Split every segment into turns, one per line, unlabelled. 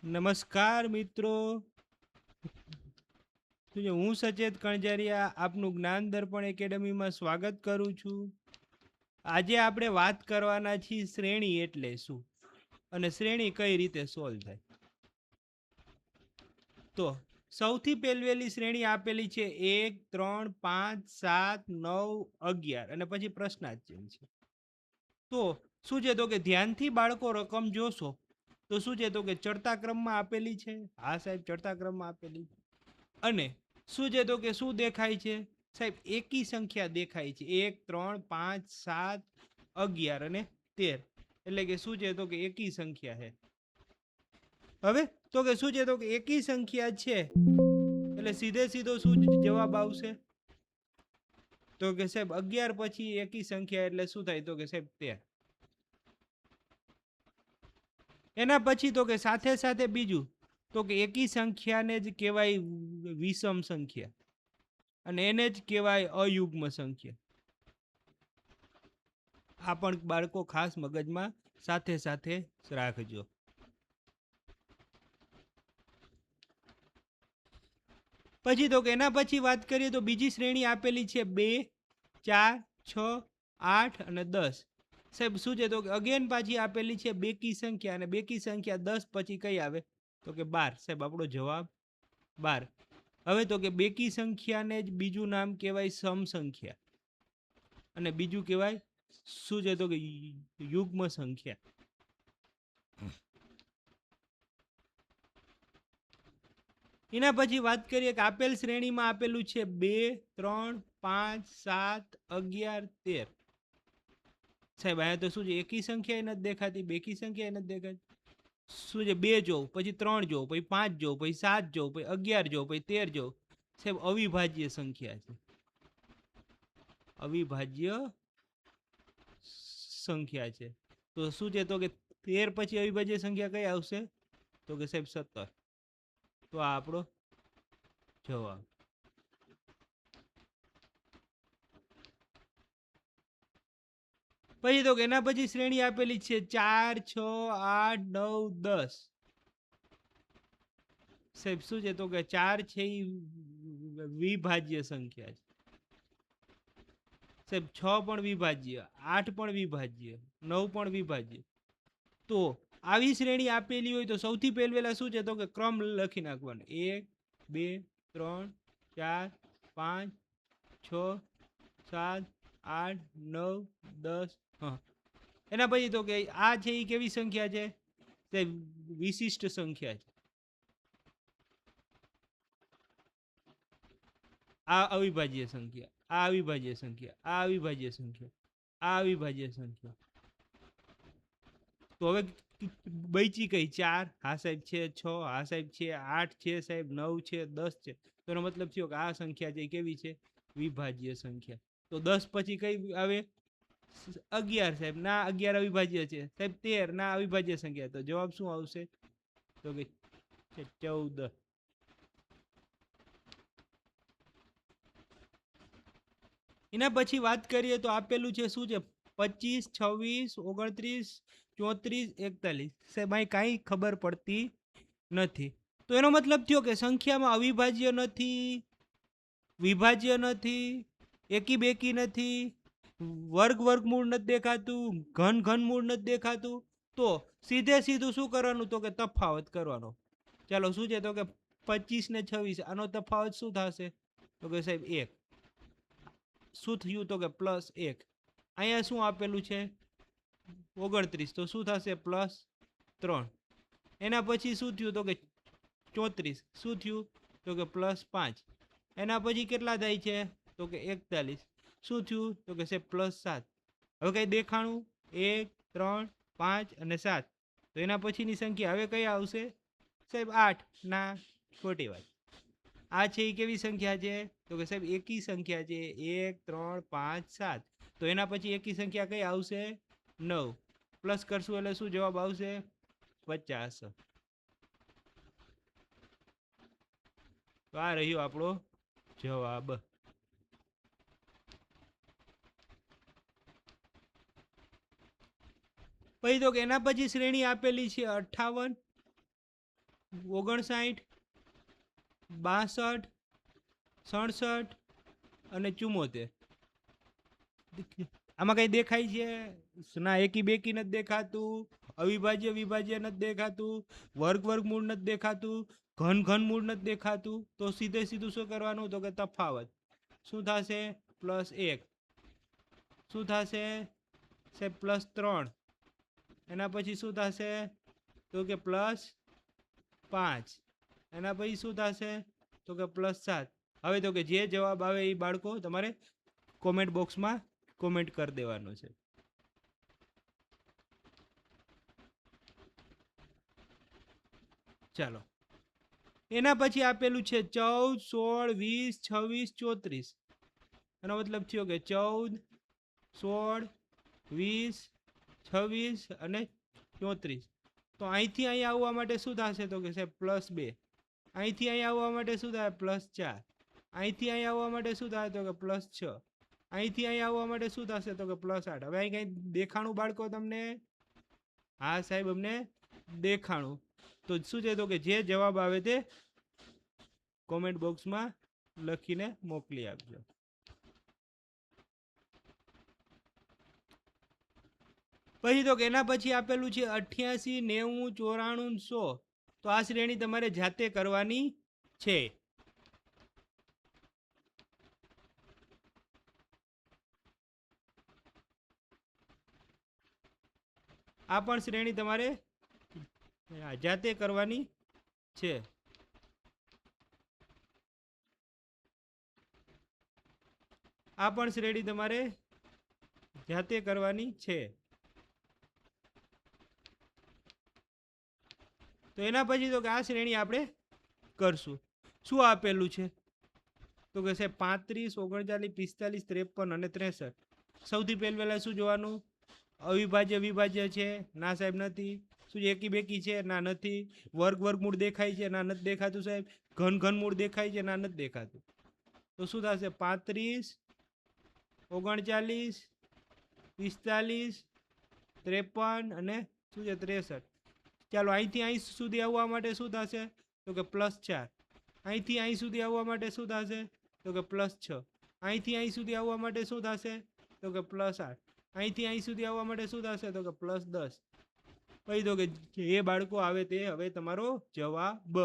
નમસ્કાર મિત્રો, હું સચેત કણજારિયા આપનું જ્ઞાન દર્પણ એકેડમીમાં સ્વાગત કરું છું. આજે આપણે વાત કરવાના છીએ શ્રેણી એટલે શું અને શ્રેણી કઈ રીતે સોલ્વ થાય. તો સૌથી પહેલી શ્રેણી આપેલી છે 1, 3, 5, 7, 9, 11 અને પછી પ્રશ્નાર્થ છે. તો શું છે તો કે ધ્યાનથી બાળકો રકમ જોશો તો શું છે તો કે ચડતા ક્રમમાં આપેલી છે. હા સાહેબ, ચડતા ક્રમમાં આપેલી. અને શું છે તો કે શું દેખાય છે સાહેબ, એકી સંખ્યા દેખાય છે. 1, 3, 5, 7, 11 અને 13. એટલે કે શું છે તો કે એકી સંખ્યા છે. હવે તો કે શું છે તો કે એકી સંખ્યા છે એટલે સીધો શું જવાબ આવશે તો કે સાહેબ 11 પછી એકી સંખ્યા એટલે શું થાય તો કે સાહેબ 13. એના પછી તો કે સાથે સાથે બીજું તો કે એકી સંખ્યાને જ કહેવાય વિષમ સંખ્યા અને એને જ કહેવાય અયુગ્મ સંખ્યા. આ પણ બાળકો ખાસ મગજમાં સાથે સાથે રાખજો. પછી તો કે એના પછી વાત કરીએ તો બીજી શ્રેણી આપેલી છે 2, 4, 6, 8 અને 10. સાહેબ શું છે તો કે અગેન પાછી આપેલી છે બેકી સંખ્યા અને બેકી સંખ્યા 10 પછી કઈ આવે તો કે 12. સાહેબ આપણો જવાબ 12. હવે તો કે બેકી સંખ્યાને જ બીજું નામ કહેવાય સમ સંખ્યા અને બીજું કહેવાય શું છે તો કે યુગ્મ સંખ્યા. એના પછી વાત કરીએ કે આપેલ શ્રેણીમાં આપેલું છે 2, 3, 5, 7, 11, 13. સાહેબ અહીંયા તો શું છે એકી સંખ્યા નથી દેખાતી, બેકી સંખ્યા નથી દેખાતી. શું છે 2 જોવ, પછી 3 જોવ, પછી 5 જોવ, પછી 7 જોવ, પછી 11 જોવ, પછી 13 જોવ. સાહેબ અવિભાજ્ય સંખ્યા છે. અવિભાજ્ય સંખ્યા છે. તો શું છે તો કે 13 પછી અવિભાજ્ય સંખ્યા કઈ આવશે તો કે સાહેબ 17. તો આ આપણો જવાબ. પછી તો એના પછી શ્રેણી આપેલી છે 4, 6, 8, 9, 10. સાહેબ શું છે તો કે 4 છે એ વિભાજ્ય સંખ્યા છે. સાહેબ 6 પણ વિભાજ્ય, 8 પણ વિભાજ્ય, 9 પણ વિભાજ્ય. તો આવી શ્રેણી આપેલી હોય તો સૌથી પહેલા શું છે તો કે ક્રમ લખી નાખવાનો. 1, 2, 3, 4, 5, 6, 7, 8, 9, 10. હા, એના પછી તો કે આ છે એ કેવી સંખ્યા છે તે વિશિષ્ટ સંખ્યા છે. આ અવિભાજ્ય સંખ્યા, આ અવિભાજ્ય સંખ્યા, આ અવિભાજ્ય સંખ્યા, આ અવિભાજ્ય સંખ્યા. તો હવે બચી કઈ 4. હા સાહેબ છે. 6. હા સાહેબ છે. 8 છે સાહેબ. 9 છે. 10 છે. તો એનો મતલબ થયો કે આ સંખ્યા છે કેવી છે વિભાજ્ય સંખ્યા. તો 10 પછી કઈ આવે 11. સાહેબ ના 11 અવિભાજ્ય છે. સાહેબ 13 ના અવિભાજ્ય સંખ્યા. તો જવાબ શું આવશે તો કે 14. એના પછી વાત કરીએ તો આપેલું છે શું છે 25, 26, 29, 34, 41. સાહેબ અહીં કાંઈ ખબર પડતી નથી. તો એનો મતલબ થયો કે સંખ્યામાં અવિભાજ્ય નથી, વિભાજ્ય નથી, એકી બેકી નથી, વર્ગમૂળ નથી દેખાતું, ઘનમૂળ નથી દેખાતું. તો સીધું શું કરવાનું તો કે તફાવત કરવાનો. ચાલો શું છે તો કે 25 ને 26 આનો તફાવત શું થશે તો કે સાહેબ 1. શું થયું તો કે +1. અહીંયા શું આપેલું છે 29. તો શું થશે +3. એના પછી શું થયું તો કે 34. શું થયું તો કે +5. એના પછી કેટલા થાય છે તો કે 41. શું થયું તો કે છે +7. હવે કઈ દેખાણું 1, 3, 5 અને 7. તો એના પછીની સંખ્યા હવે કઈ આવશે સાહેબ 8. ના, ખોટી વાત. આ છે એ કેવી સંખ્યા છે તો કે સાહેબ એકી સંખ્યા છે. 1, 3, 5, 7. તો એના પછી એકી સંખ્યા કઈ આવશે 9. પ્લસ કરશું એટલે શું જવાબ આવશે 50. તો આ રહ્યો આપણો જવાબ. પછી તો એના પછી શ્રેણી આપેલી છે 58, 59, 62, 67 અને 74. આમાં કઈ દેખાય છે? ના, એકી બેકી નથી દેખાતું, અવિભાજ્ય વિભાજ્ય નથી દેખાતું, વર્ગ વર્ગમૂળ નથી દેખાતું, ઘન ઘનમૂળ નથી દેખાતું. તો સીધે સીધું શું કરવાનું? તો કે તફાવત. શું થશે? +1. શું થશે? +3. એના પછી શું થશે? તો કે +5. એના પછી શું થશે? તો કે +7. હવે તો કે જે જવાબ આવે એ બાળકો તમારે કોમેન્ટ બોક્સમાં કોમેન્ટ કરી દેવાનું છે. ચાલો, એના પછી આપેલું છે 14, 16, 20, 26, 34. એનો મતલબ થયો કે 14, 16, 20, 26 અને 34. તો અહીંથી અહીં આવવા માટે શું થશે? તો કે સાહેબ +2. અહીંથી અહીં આવવા માટે શું થાય? +4. અહીંથી અહીં આવવા માટે શું થાય? તો કે +6. અહીંથી અહીં આવવા માટે શું થશે? તો કે +8. હવે અહીં કઈ દેખાણું બાળકો તમને? હા સાહેબ, અમને દેખાણું. તો શું છે? તો કે જે જવાબ આવે તે કોમેન્ટ બોક્સમાં લખીને મોકલી આપજો. પછી તો એના પછી આપેલું છે 88, 90, 94, 100. તો આ શ્રેણી તમારે જાતે કરવાની છે. આ પણ શ્રેણી તમારે જાતે કરવાની છે. આ પણ શ્રેણી તમારે જાતે કરવાની છે. તો એના પછી તો કે આ શ્રેણી આપણે કરશું. શું આપેલું છે? તો કે સાહેબ 35, 39, 45, 53 અને 63. સૌથી પહેલા શું જોવાનું? અવિભાજ્ય વિભાજ્ય છે? ના સાહેબ નથી. શું એકી બેકી છે? ના નથી. વર્ગ વર્ગમૂળ દેખાય છે? ના નથી દેખાતું સાહેબ. ઘન ઘનમૂળ દેખાય છે? ના નથી દેખાતું. તો શું થશે? 35, 39, 45, 53 અને શું છે? 63. ચાલો, અહીંથી અહીં સુધી આવવા માટે શું થશે? તો કે +4. અહીંથી અહીં સુધી આવવા માટે શું થશે? તો કે +6. અહીંથી અહીં સુધી આવવા માટે શું થશે? તો કે +8. અહીંથી અહીં સુધી આવવા માટે શું થશે? તો કે +10. કહી દો કે એ બાળકો આવે તે હવે તમારો જવાબ.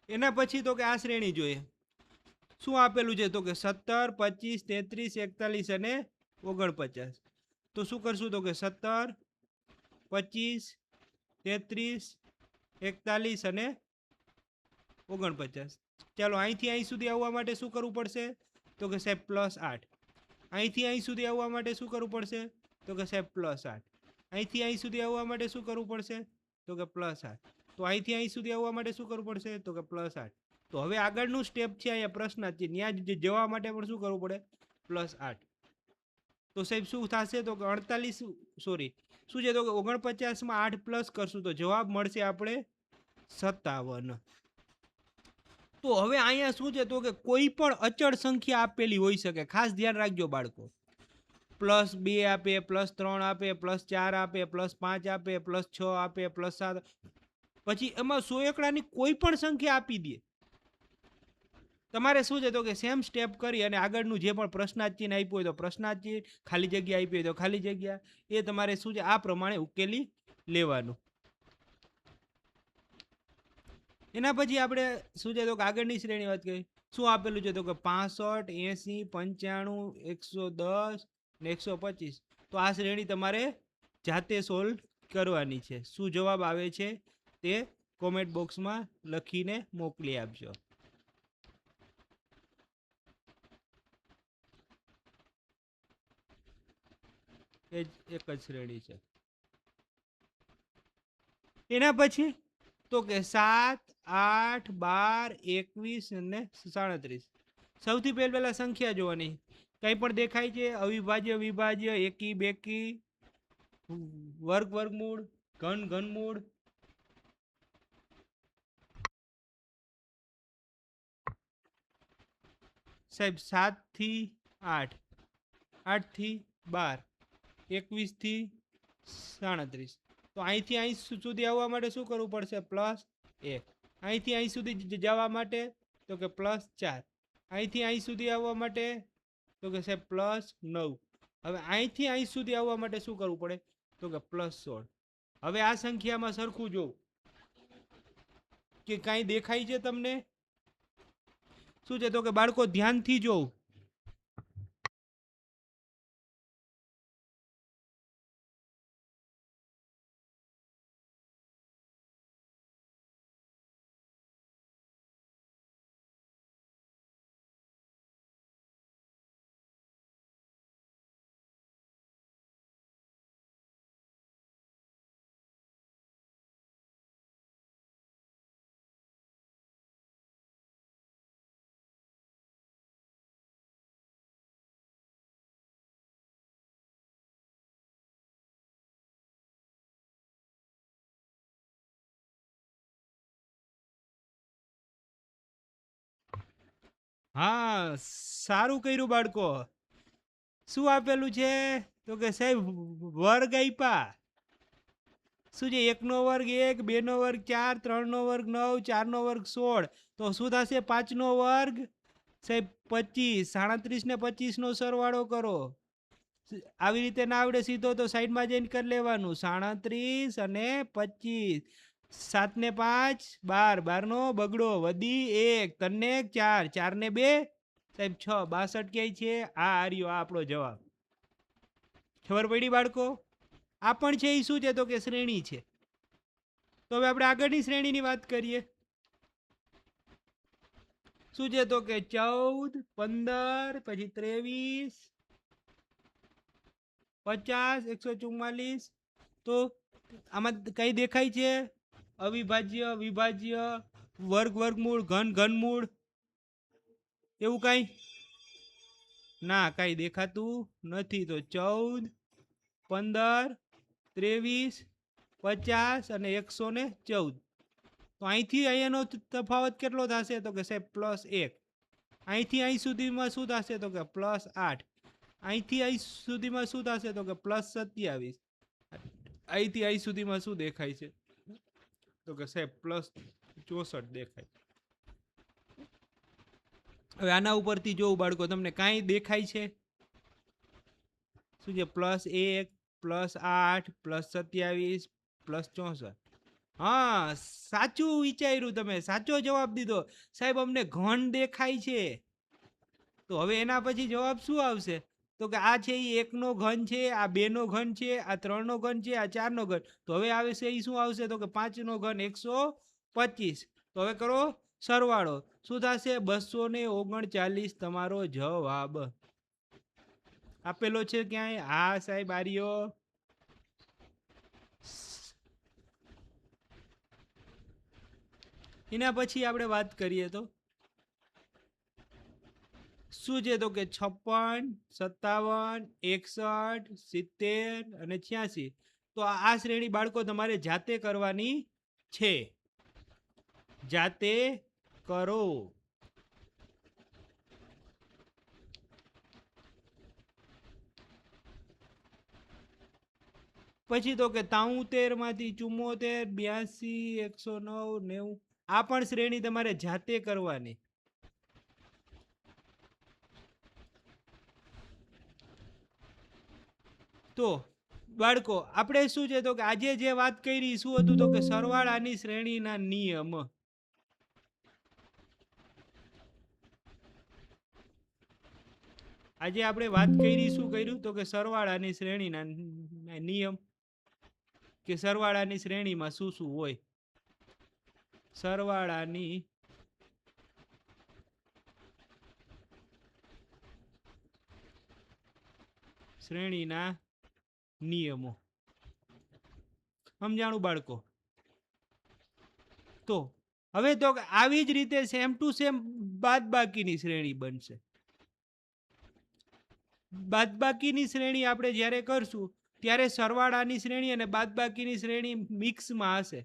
એના પછી તો કે આ શ્રેણી જોઈએ. શું આપેલું છે? તો કે 17, 25, 33, 41 અને 49. તો શું કરશું? તો કે 17, 25, 33, 41 અને 49. ચાલો, અહીંથી અહીં સુધી આવવા માટે શું કરવું પડશે? તો કે સાહેબ +8. અહીંથી અહીં સુધી આવવા માટે શું કરવું પડશે? તો કે સાહેબ +8. અહીંથી અહીં સુધી આવવા માટે શું કરવું પડશે? તો કે +8. તો અહીંથી અહીં સુધી આવવા માટે શું કરવું પડશે? તો કે +8. તો હવે આગળનું સ્ટેપ છે અહીંયા પ્રશ્નાર્થ. ત્યાં જવા માટે પણ શું કરવું પડે? +8. તો સાહેબ શું થશે? તો કે 48, સોરી, શું છે? તો કે 49માં 8 પ્લસ કરશું તો જવાબ મળશે આપણે 57. તો હવે અહીંયા શું છે? તો કે કોઈ પણ અચળ સંખ્યા આપેલી હોઈ શકે. ખાસ ધ્યાન રાખજો બાળકો. +2 આપે, +3 આપે, +4 આપે, +5 આપે, +6 આપે, +7. પછી એમાં 100 એકડાની કોઈ પણ સંખ્યા આપી દે. તમારે શું છે? તો કે સેમ સ્ટેપ કરી અને આગળનું જે પણ પ્રશ્નાર્થ ચિહ્ન આપ્યું હોય તો પ્રશ્નાર્થ ચિહ્ન, ખાલી જગ્યા આપી હોય તો ખાલી જગ્યા, એ તમારે શું છે? આ પ્રમાણે ઉકેલી લેવાનું. એના પછી આપણે શું છે? તો કે આગળની શ્રેણી વાત કરી. શું આપેલું છે? તો કે 65, 80, 95, 110 ને 125. તો આ શ્રેણી તમારે જાતે સોલ્વ કરવાની છે. શું જવાબ આવે છે તે કોમેન્ટ બોક્સમાં લખીને મોકલી આપજો. એ જ એક જ શ્રેણી છે. એના પછી તો કે 7, 8, 12, 21 અને 37. સૌથી પહેલા સંખ્યા જોવાની. કઈ પણ દેખાય છે? અવિભાજ્ય વિભાજ્ય, એકી બેકી, વર્ગ વર્ગમૂળ, ઘન ઘનમૂળ. સાહેબ 7 થી 8, 8 થી 12, 21 થી 37. તો અહીંથી અહીં સુધી આવવા માટે શું કરવું પડશે? +1. અહીંથી અહીં સુધી જવા માટે તો કે +4. અહીંથી અહીં સુધી આવવા માટે તો કે સાહેબ +9. હવે અહીંથી અહીં સુધી આવવા માટે શું કરવું પડે? તો કે +16. હવે આ સંખ્યામાં સરખું જોવું કે કાંઈ દેખાય છે તમને? શું છે? તો કે બાળકો ધ્યાનથી જોવું. હા, સારું કર્યું બાળકો. શું આપેલું છે? તો કે સાહેબ વર્ગ આપ્યા. શું છે? 1 નો વર્ગ 1, 2 નો વર્ગ 4, 3 નો વર્ગ 9, 4 નો વર્ગ 16. તો શું થશે? 5 નો વર્ગ સાહેબ 25. 37 ને 25 નો સરવાળો કરો. આવી રીતે ના આવડે સીધો તો સાઈડમાં જઈને કરી લેવાનું. 37 અને 25. 7 ને 5 12, 12 નો બગડો વધી 1, 3 ને 4, 4 ને 2 સાહેબ 6, 62 ક્યાંય છે? આ આર્યો, આ આપણો જવાબ. ખબર પડી બાળકો? આ પણ છે એ શું છે? તો કે શ્રેણી છે. તો હવે આપણે આગળની શ્રેણીની વાત કરીએ. શું છે? તો કે 14, 15, પછી 23, 50, 144. તો આમાં કઈ દેખાય છે? અવિભાજ્ય, વિભાજ્ય, વર્ગ, વર્ગમૂળ, ઘન, ઘનમૂળ, એવું કઈ? ના, કઈ દેખાતું નથી. તો 14, 15, 23, 50 અને 114. તો અહીંથી અહીંયાનો તફાવત કેટલો થશે? તો કે સાહેબ +1. અહીંથી અહીં સુધીમાં શું થશે? તો કે +8. અહીંથી અહીં સુધીમાં શું થશે? તો કે +27. અહીંથી અહીં સુધીમાં શું દેખાય છે? તો કે સાહેબ +64 દેખાય. હવે આના ઉપરથી જોવું બાળકો, તમને કાંઈ દેખાય છે? શું છે? +1, +8, +27, +64. હા, સાચું વિચાર્યું તમે, સાચો જવાબ દીધો. સાહેબ અમને ઘન દેખાય છે. તો હવે એના પછી જવાબ શું આવશે? તો કે આ છે એ 1 નો ઘન છે, આ 2 નો ઘન છે, આ 3 નો ઘન છે, આ 4 નો ઘન. તો હવે આવે છે એ શું આવશે? તો કે 5 નો ઘન 125. તો હવે કરો સરવાળો. શું થશે? 239 તમારો જવાબ આપેલો છે ક્યાંય? હા સાહેબ આર્યો. એના પછી આપણે વાત કરીએ તો શું છે? તો કે 56, 57, 61, 70 અને 86. તો આ શ્રેણી બાળકો તમારે જાતે કરવાની છે. જાતે કરો. પછી તો કે 73 માંથી 74, 82, 109, 90. આ પણ શ્રેણી તમારે જાતે કરવાની. તો બાળકો આપણે શું છે? તો કે આજે જે વાત કરી શું હતું? તો કે સરવાળાની શ્રેણીના નિયમ. આજે આપણે વાત કરી શું કર્યું? તો કે સરવાળાની શ્રેણીના નિયમ, કે સરવાળાની શ્રેણીમાં શું શું હોય. સરવાળાની શ્રેણીના નિયમો સમજાણું બાળકો? તો હવે તો આવી જ રીતે સેમ ટુ સેમ બાદબાકીની શ્રેણી બનશે. બાદબાકીની શ્રેણી આપણે જ્યારે કરશું ત્યારે સરવાળાની શ્રેણી અને બાદબાકીની શ્રેણી મિક્સમાં હશે.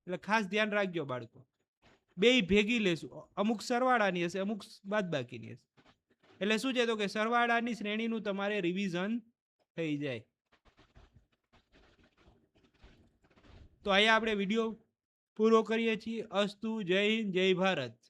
એટલે ખાસ ધ્યાન રાખજો બાળકો. બેય ભેગી લેશું. અમુક સરવાળાની હશે, અમુક બાદબાકીની હશે. એટલે શું છે તો કે સરવાળાની શ્રેણીનું તમારે રિવિઝન થઈ જાય. તો અહીંયા આપણે વિડીયો પૂરો કરીએ છીએ. અસ્તુ, જય હિન્દ, જય ભારત.